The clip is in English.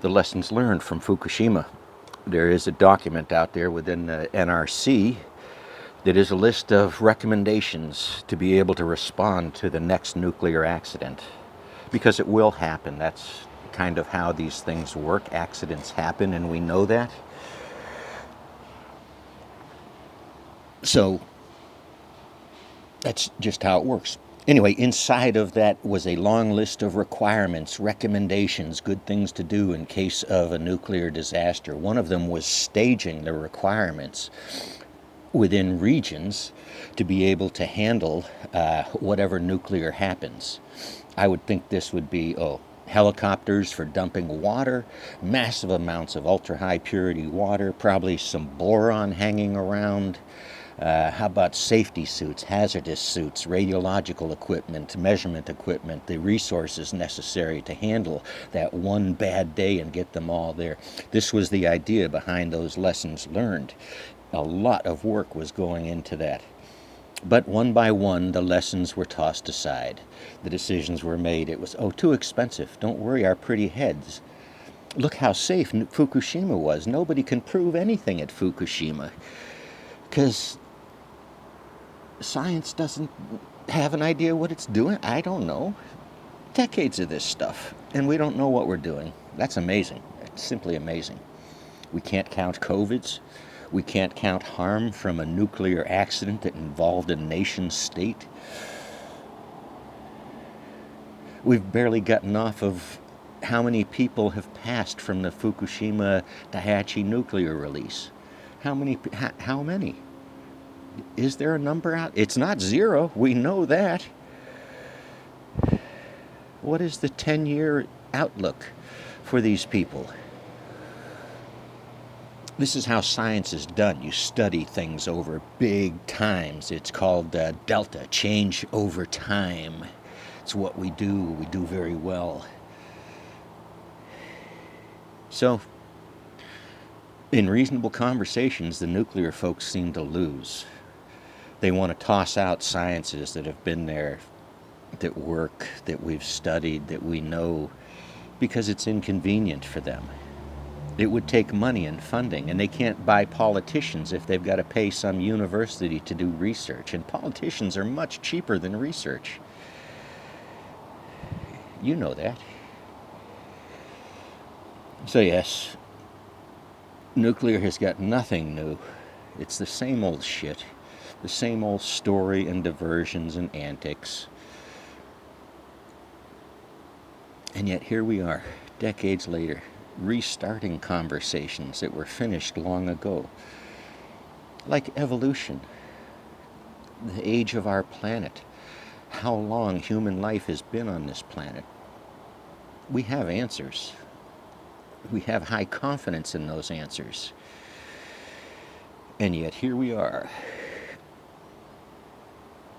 the lessons learned from Fukushima. There is a document out there within the NRC that is a list of recommendations to be able to respond to the next nuclear accident. Because it will happen. That's kind of how these things work. Accidents happen, and we know that. So that's just how it works. Anyway, inside of that was a long list of requirements, recommendations, good things to do in case of a nuclear disaster. One of them was staging the requirements within regions to be able to handle whatever nuclear happens. I would think this would be, helicopters for dumping water, massive amounts of ultra-high purity water, probably some boron hanging around. How about safety suits, hazardous suits, radiological equipment, measurement equipment, the resources necessary to handle that one bad day and get them all there? This was the idea behind those lessons learned. A lot of work was going into that. But one by one, the lessons were tossed aside. The decisions were made. It was, too expensive. Don't worry our pretty heads. Look how safe Fukushima was. Nobody can prove anything at Fukushima because science doesn't have an idea what it's doing. I don't know. Decades of this stuff, and we don't know what we're doing. That's amazing. It's simply amazing. We can't count COVIDs. We can't count harm from a nuclear accident that involved a nation state. We've barely gotten off of how many people have passed from the Fukushima Daiichi nuclear release. How many? How many? Is there a number out? It's not zero. We know that. What is the 10-year outlook for these people? This is how science is done. You study things over big times. It's called delta, change over time. It's what we do. We do very well. So, in reasonable conversations, the nuclear folks seem to lose. They want to toss out sciences that have been there, that work, that we've studied, that we know, because it's inconvenient for them. It would take money and funding, and they can't buy politicians if they've got to pay some university to do research. And politicians are much cheaper than research. You know that. So yes, nuclear has got nothing new. It's the same old shit, the same old story and diversions and antics. And yet here we are, decades later, restarting conversations that were finished long ago. Like evolution, the age of our planet, how long human life has been on this planet. We have answers. We have high confidence in those answers. And yet here we are,